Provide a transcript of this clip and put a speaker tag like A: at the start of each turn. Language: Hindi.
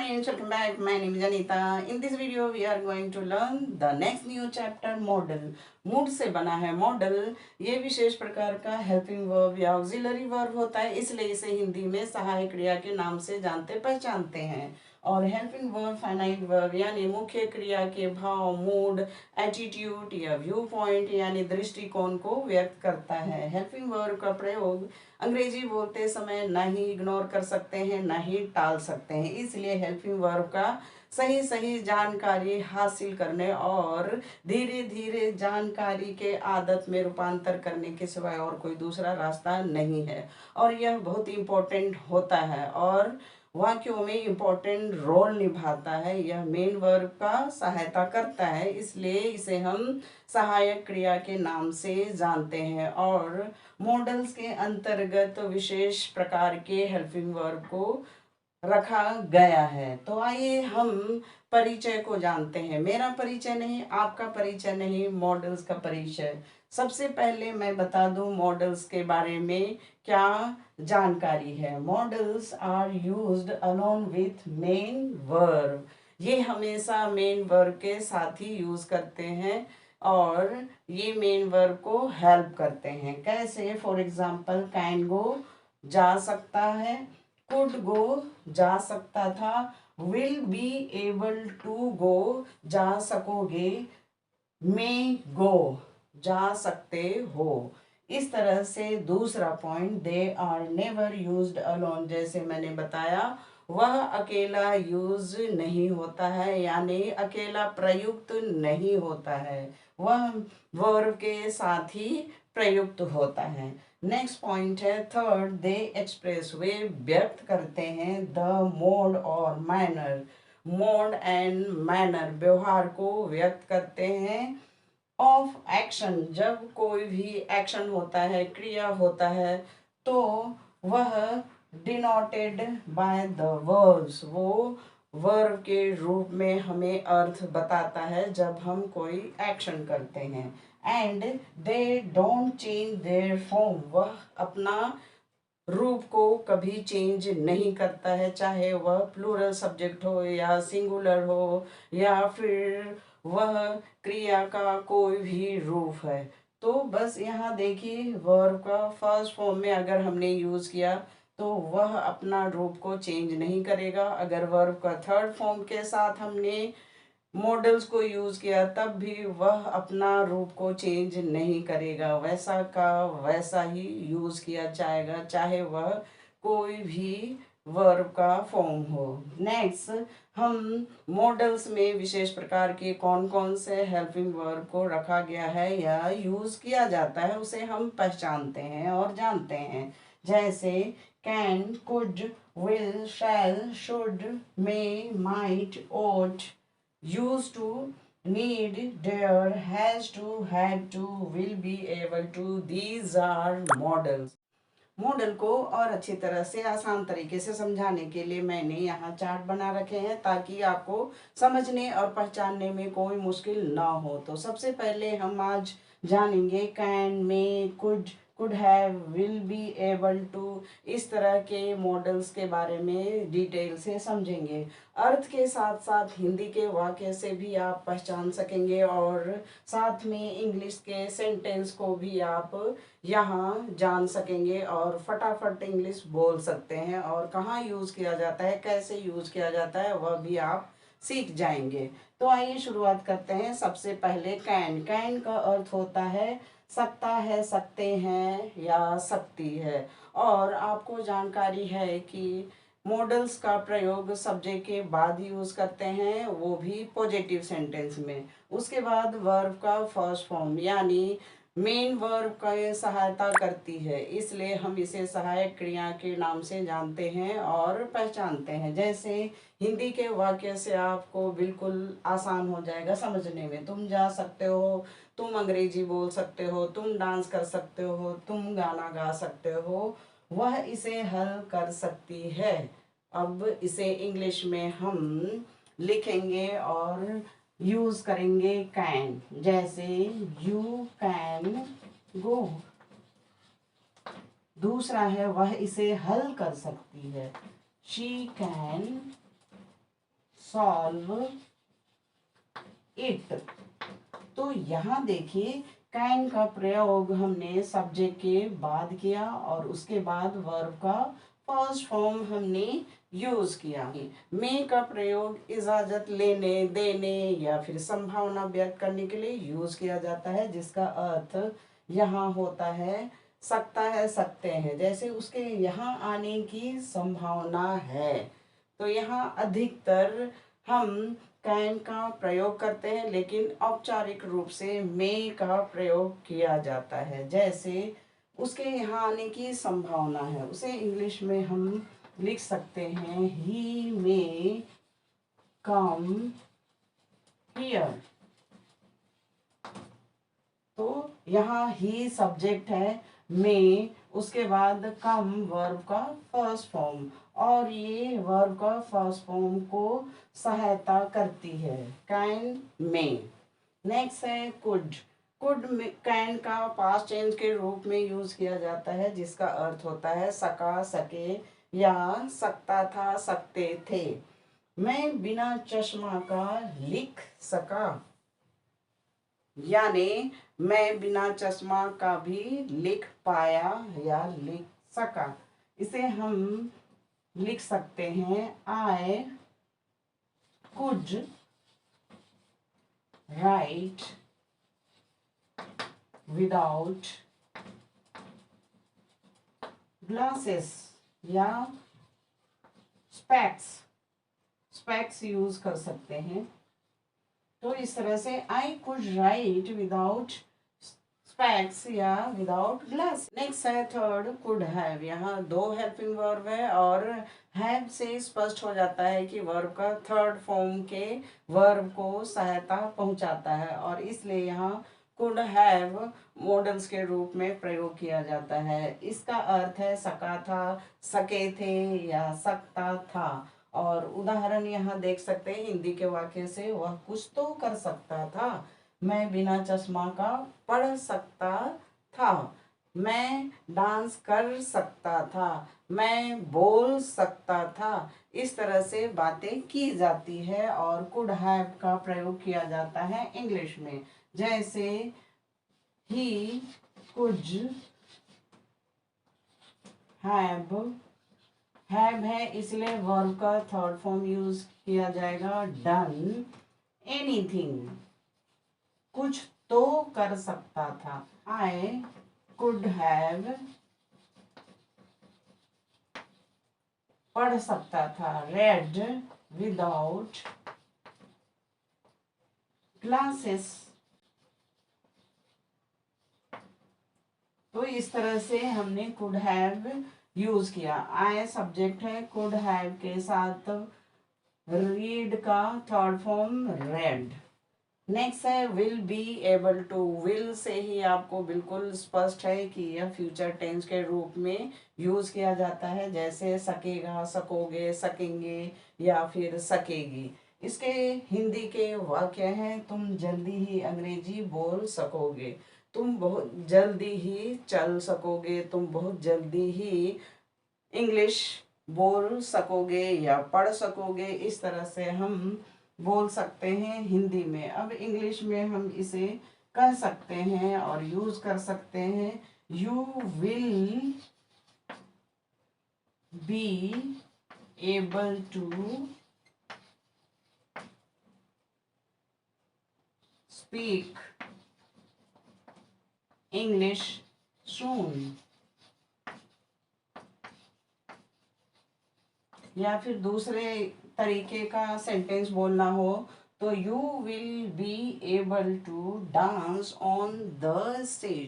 A: friends, welcome back. My name is Anita. In this video, we are going to learn the next new chapter model. Mood से बना है मॉडल। ये विशेष प्रकार का हेल्पिंग वर्ब या ऑक्सिलरी वर्ब होता है, इसलिए इसे हिंदी में सहायक क्रिया के नाम से जानते पहचानते हैं। और हेल्पिंग वर्ब फाइनाइट वर्ब यानी मुख्य क्रिया के भाव, मूड, एटीट्यूड या व्यू पॉइंट यानी दृष्टिकोण को व्यक्त करता है। हेल्पिंग वर्ब का प्रयोग अंग्रेजी बोलते समय न ही इग्नोर कर सकते हैं, न ही टाल सकते हैं। इसलिए हेल्पिंग वर्ब का सही सही जानकारी हासिल करने और धीरे धीरे जानकारी के आदत में रूपांतर करने के सिवाय और कोई दूसरा रास्ता नहीं है। और यह बहुत इम्पोर्टेंट होता है और वाक्यों में इम्पोर्टेंट रोल निभाता है। यह मेन वर्ब का सहायता करता है, इसलिए इसे हम सहायक क्रिया के नाम से जानते हैं। और मॉडल्स के अंतर्गत विशेष प्रकार के हेल्पिंग वर्ब को रखा गया है। तो आइए हम परिचय को जानते हैं। मेरा परिचय नहीं, आपका परिचय नहीं, मॉडल्स का परिचय। सबसे पहले मैं बता दूं मॉडल्स के बारे में क्या जानकारी है। Modals are used alone with main verb. ये हमेशा मेन वर्ब के साथ ही यूज करते हैं और ये मेन वर्ब को हेल्प करते हैं। कैसे? फॉर एग्जाम्पल, कैन गो जा सकता है, कुड गो जा सकता था, will be able to go जा सकोगे, मे गो जा सकते हो। इस तरह से दूसरा point, they are never used alone, जैसे मैंने बताया वह अकेला यूज नहीं होता है, यानी अकेला प्रयुक्त नहीं होता है, वह वर्ब के साथ ही प्रयुक्त होता है। नेक्स्ट पॉइंट है थर्ड, दे एक्सप्रेस, वे व्यक्त करते हैं द मोड और मैनर, मोड एंड मैनर व्यवहार को व्यक्त करते हैं ऑफ एक्शन, जब कोई भी एक्शन होता है, क्रिया होता है, तो वह डिनोटेड बाय द वर्ब्स, वो वर्ब के रूप में हमें अर्थ बताता है जब हम कोई एक्शन करते हैं। And they don't change their form, वह अपना रूप को कभी चेंज नहीं करता है, चाहे वह प्लूरल सब्जेक्ट हो या सिंगुलर हो या फिर वह क्रिया का कोई भी रूप है। तो बस यहाँ देखिए वर्ब का फर्स्ट फॉर्म में अगर हमने यूज किया तो वह अपना रूप को चेंज नहीं करेगा। अगर वर्ब का थर्ड फॉर्म के साथ हमने मॉडल्स को यूज किया तब भी वह अपना रूप को चेंज नहीं करेगा, वैसा का वैसा ही यूज किया जाएगा, चाहे वह कोई भी वर्ब का फॉर्म हो। नेक्स्ट, हम मॉडल्स में विशेष प्रकार के कौन कौन से हेल्पिंग वर्ब को रखा गया है या यूज किया जाता है उसे हम पहचानते हैं और जानते हैं। जैसे can, could, will, shall, should, may, might, ought, used to, need, dare, has to, had to, will be able to, these are models। Model को और अच्छी तरह से आसान तरीके से समझाने के लिए मैंने यहाँ चार्ट बना रखे हैं ताकि आपको समझने और पहचानने में कोई मुश्किल ना हो। तो सबसे पहले हम आज जानेंगे can, may, could have, will be able to, इस तरह के मॉडल्स के बारे में डिटेल से समझेंगे। अर्थ के साथ साथ हिंदी के वाक्य से भी आप पहचान सकेंगे और साथ में इंग्लिश के सेंटेंस को भी आप यहाँ जान सकेंगे और फटाफट इंग्लिश बोल सकते हैं और कहाँ यूज़ किया जाता है, कैसे यूज़ किया जाता है, वह भी आप सीख जाएंगे। तो आइए शुरुआत करते हैं। सबसे पहले कैन, कैन का अर्थ होता है सकता है, सकते हैं या सकती है। और आपको जानकारी है कि मॉडल्स का प्रयोग सब्जेक्ट के बाद यूज करते हैं, वो भी पॉजिटिव सेंटेंस में। उसके बाद वर्ब का फर्स्ट फॉर्म यानी मेन वर्ब का ये सहायता करती है, इसलिए हम इसे सहायक क्रिया के नाम से जानते हैं और पहचानते हैं। जैसे हिंदी के वाक्य से आपको बिल्कुल आसान हो जाएगा समझने में। तुम जा सकते हो, तुम अंग्रेजी बोल सकते हो, तुम डांस कर सकते हो, तुम गाना गा सकते हो, वह इसे हल कर सकती है। अब इसे इंग्लिश में हम लिखेंगे और यूज करेंगे कैन। जैसे यू कैन गो, दूसरा है वह इसे हल कर सकती है, शी कैन सॉल्व इट। तो यहाँ देखिए कैन का प्रयोग हमने सब्जेक्ट के बाद किया और उसके बाद वर्ब का फर्स्ट फॉर्म हमने यूज किया। मे का प्रयोग इजाजत लेने, देने या फिर संभावना व्यक्त करने के लिए यूज किया जाता है, जिसका अर्थ यहाँ होता है सकता है, सकते हैं। जैसे उसके यहाँ आने की संभावना है, तो यहाँ अधिकतर हम कैन का प्रयोग करते हैं, लेकिन औपचारिक रूप से मे का प्रयोग किया जाता है। जैसे उसके यहाँ आने की संभावना है, उसे इंग्लिश में हम लिख सकते हैं ही मे कम हियर। तो यहाँ ही सब्जेक्ट है, मे उसके बाद कम वर्ब का फर्स्ट फॉर्म, और ये वर्ब का फर्स्ट फॉर्म को सहायता करती है, कैन, मे। नेक्स्ट है कुड। कुड कैन का पास्ट टेंस के रूप में यूज किया जाता है, जिसका अर्थ होता है सका, सके या सकता था, सकते थे। मैं बिना चश्मा का लिख सका, यानी मैं बिना चश्मा का भी लिख पाया या लिख सका। इसे हम लिख सकते हैं I could write without glasses या स्पेक्स यूज कर सकते हैं। तो इस तरह से I could write without specs या विदाउट ग्लास। नेक्स्ट है थर्ड कुड हैव। यहाँ दो हेल्पिंग वर्ब है और हैव से स्पष्ट हो जाता है कि वर्ब का थर्ड फॉर्म के वर्ब को सहायता पहुंचाता है, और इसलिए यहाँ कुड हैव मॉडल्स के रूप में प्रयोग किया जाता है। इसका अर्थ है सका था, सके थे या सकता था। और उदाहरण यहाँ देख सकते हैं हिंदी के वाक्य से, वह कुछ तो कर सकता था, मैं बिना चश्मा का पढ़ सकता था, मैं डांस कर सकता था, मैं बोल सकता था। इस तरह से बातें की जाती है और कुड हैव का प्रयोग किया जाता है इंग्लिश में। जैसे ही कुड हैव है, इसलिए वर्ब का थर्ड फॉर्म यूज किया जाएगा डन एनीथिंग, कुछ तो कर सकता था। आई कुड हैव पढ़ सकता था, रेड विदाउट ग्लासेस। तो इस तरह से हमने कुड हैव यूज किया। आई सब्जेक्ट है, कुड हैव के साथ रीड का थर्ड फॉर्म रेड। नेक्स्ट है will be able to. Will से ही आपको बिल्कुल स्पष्ट है कि यह फ्यूचर टेंस के रूप में यूज किया जाता है, जैसे सकेगा, सकोगे, सकेंगे या फिर सकेगी। इसके हिंदी के वाक्य हैं तुम जल्दी ही अंग्रेजी बोल सकोगे, तुम बहुत जल्दी ही चल सकोगे, तुम बहुत जल्दी ही इंग्लिश बोल सकोगे या पढ़ सकोगे। इस तरह से हम बोल सकते हैं हिंदी में। अब इंग्लिश में हम इसे कह सकते हैं और यूज कर सकते हैं, you will be able to speak English soon. या फिर दूसरे तरीके का सेंटेंस बोलना हो तो you will be able to dance on the stage.